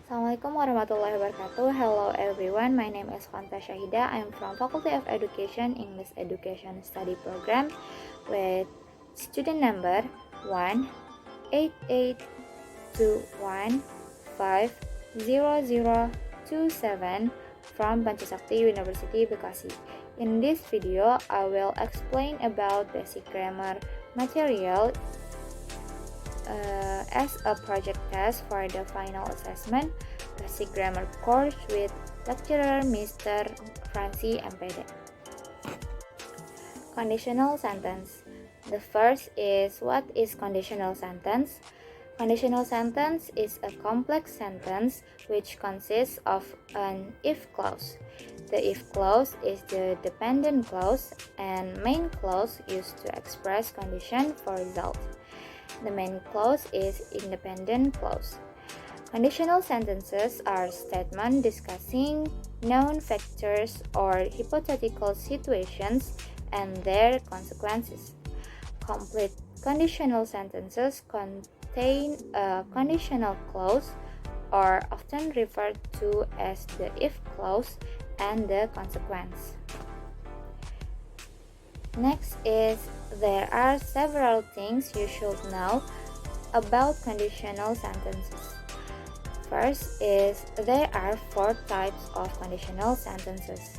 Assalamualaikum warahmatullahi wabarakatuh. Hello everyone, my name is Syahidah. I'm from Faculty of Education, English Education Study Program with student number 18821500027 from Panca Sakti, University, Bekasi. In this video, I will explain about basic grammar material as a project test for the final assessment basic grammar course with lecturer Mr. Franscy, M.Pd. Conditional sentence. The first is, what is conditional sentence? Conditional sentence is a complex sentence which consists of an if clause. The if clause is the dependent clause and main clause used to express condition for result. The main clause is independent clause. Conditional sentences are statements discussing known factors or hypothetical situations and their consequences. Complete conditional sentences contain a conditional clause or often referred to as the if clause and the consequence. Next is, there are several things you should know about conditional sentences. First is, there are 4 types of conditional sentences.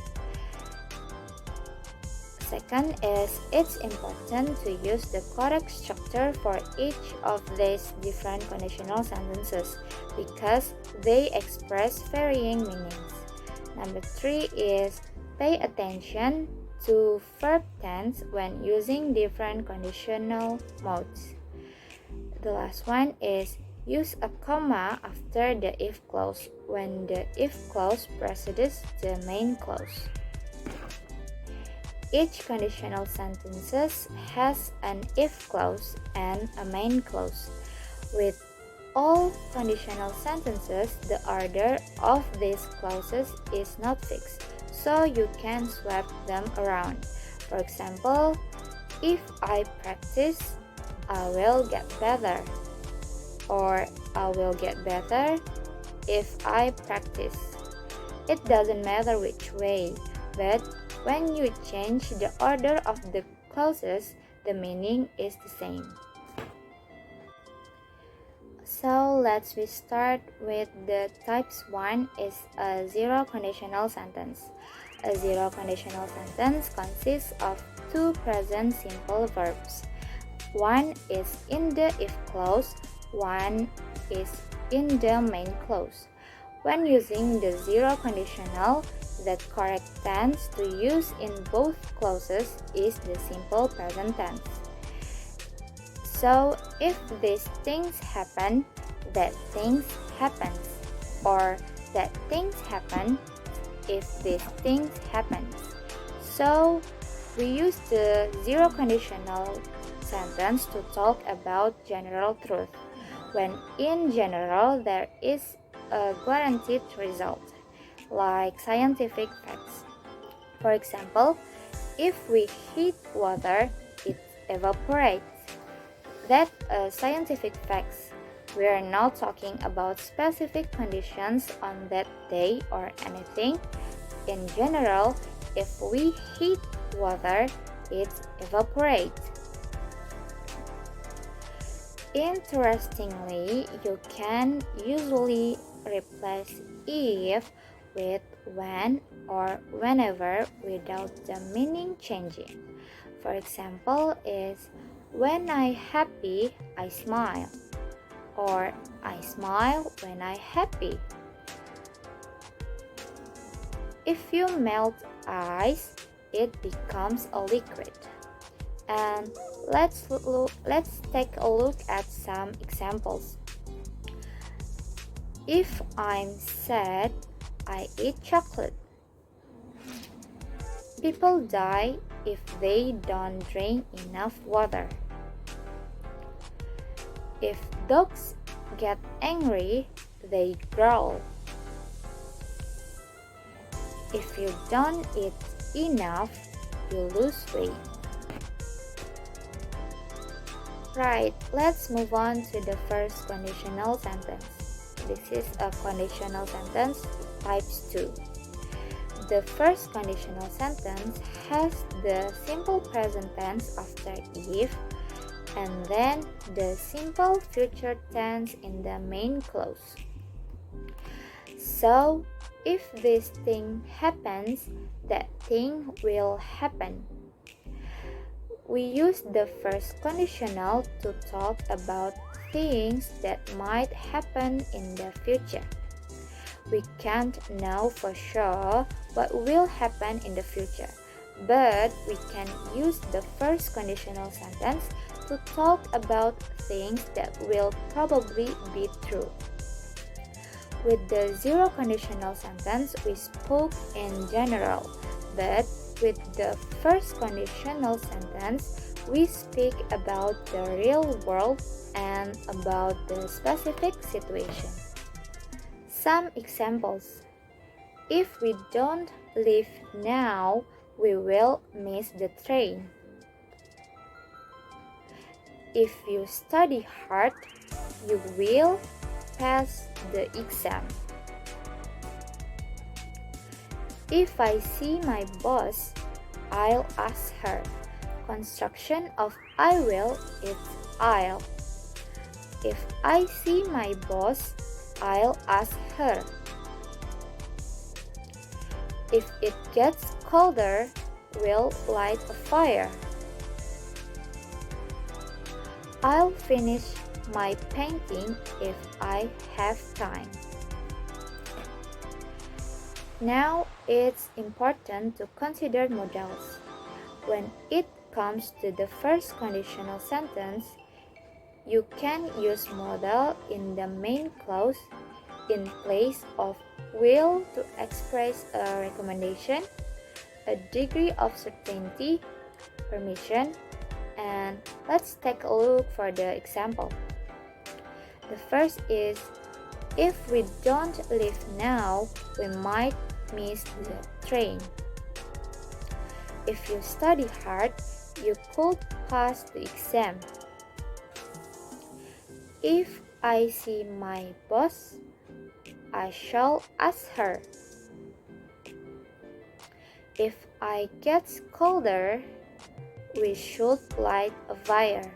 Second is, it's important to use the correct structure for each of these different conditional sentences because they express varying meanings. Number 3 is, pay attention to verb tense when using different conditional modes. The last one is, use a comma after the if clause when the if clause precedes the main clause. Each conditional sentence has an if clause and a main clause. With all conditional sentences, the order of these clauses is not fixed, so you can swap them around. For example, if I practice, I will get better. Or I will get better if I practice. It doesn't matter which way, but when you change the order of the clauses, the meaning is the same. So let's start with the types 1 is a zero conditional sentence. A zero conditional sentence consists of 2 present simple verbs. One is in the if clause, one is in the main clause. When using the zero conditional, the correct tense to use in both clauses is the simple present tense. So, if these things happen, that things happens, or that things happen if these things happens. So, we use the zero conditional sentence to talk about general truth, when in general there is a guaranteed result, like scientific facts. For example, if we heat water, it evaporates. That's a scientific fact. We are not talking about specific conditions on that day or anything. In general, if we heat water, it evaporates. Interestingly, you can usually replace if with when or whenever without the meaning changing. For example, is when I happy, I smile, or I smile when I happy. If you melt ice, it becomes a liquid. And let's take a look at some examples. If I'm sad, I eat chocolate. People die if they don't drink enough water. If dogs get angry, they growl. If you don't eat enough, you lose weight. Right, let's move on to the first conditional sentence. this is a conditional sentence types 2. The first conditional sentence has the simple present tense after if, and then the simple future tense in the main clause. So, if this thing happens, that thing will happen. We use the first conditional to talk about things that might happen in the future. We can't know for sure what will happen in the future, but we can use the first conditional sentence to talk about things that will probably be true. With the zero conditional sentence, we spoke in general, but with the first conditional sentence, we speak about the real world and about the specific situation. Some examples. If we don't leave now, we will miss the train. If you study hard, you will pass the exam. If I see my boss, I'll ask her. Construction of I will is I'll. If I see my boss, I'll ask her. If it gets colder, we'll light a fire. I'll finish my painting if I have time. Now it's important to consider modals. When it comes to the first conditional sentence, you can use modal in the main clause in place of will to express a recommendation, a degree of certainty, permission, and let's take a look for the example. The first is, if we don't leave now, we might miss the train. If you study hard, you could pass the exam. If I see my boss, I shall ask her. If I get colder, we should light a fire.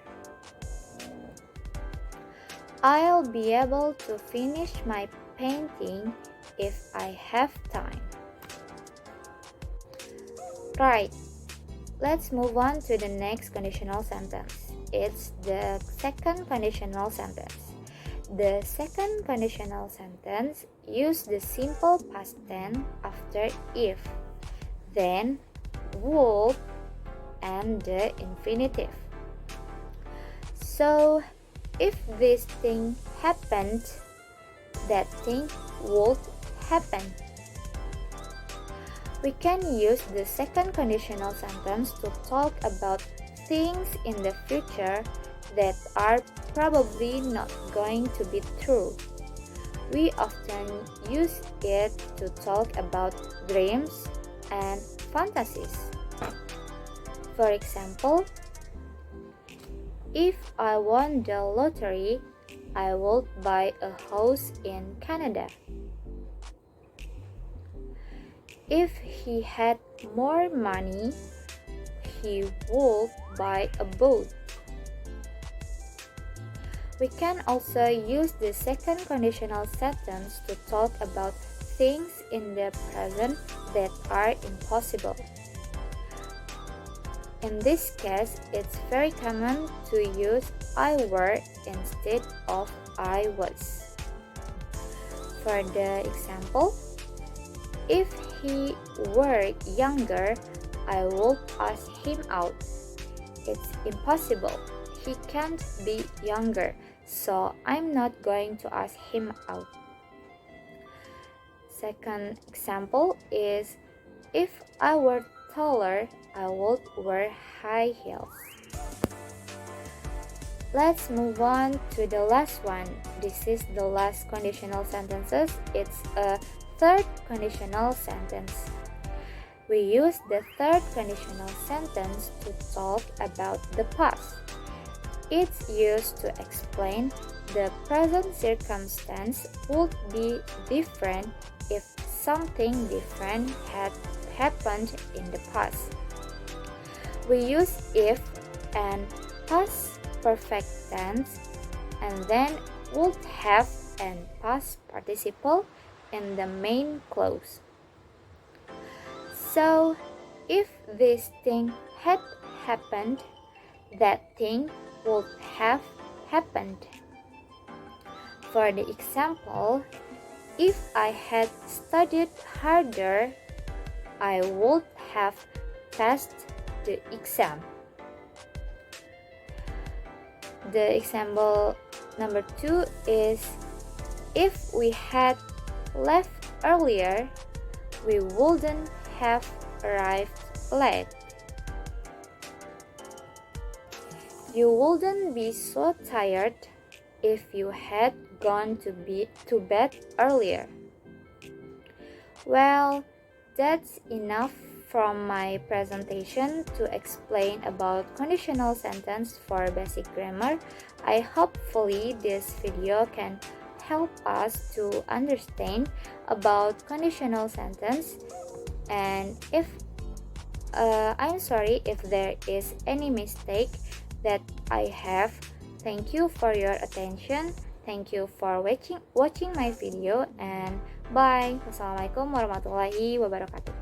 I'll be able to finish my painting if I have time. Right, let's move on to the next conditional sentence. It's the second conditional sentence. The second conditional sentence uses the simple past tense after if, then would, and the infinitive. So, if this thing happened, that thing would happen. We can use the second conditional sentence to talk about things in the future that are probably not going to be true. We often use it to talk about dreams and fantasies. For example, if I won the lottery, I would buy a house in Canada. If he had more money, he would buy a boat. We can also use the second conditional sentence to talk about things in the present that are impossible. In this case, it's very common to use I were instead of I was. For the example, if he were younger, I would ask him out. It's impossible. He can't be younger, so I'm not going to ask him out. Second example is, if I were taller, I would wear high heels. Let's move on to the last one. This is the last conditional sentences. It's a third conditional sentence. We use the third conditional sentence to talk about the past. It's used to explain the present circumstance would be different if something different had happened in the past. We use if and past perfect tense and then would have and past participle in the main clause. So, if this thing had happened, that thing would have happened. For the example, if I had studied harder, I would have passed the exam. The example number 2 is, if we had left earlier, we wouldn't have arrived late. You wouldn't be so tired if you had gone to bed earlier. Well, that's enough from my presentation to explain about conditional sentence for basic grammar. I hopefully this video can help us to understand about conditional sentence, and if I'm sorry if there is any mistake that I have. Thank you for your attention. Thank you for watching my video, and bye. Wassalamualaikum warahmatullahi wabarakatuh.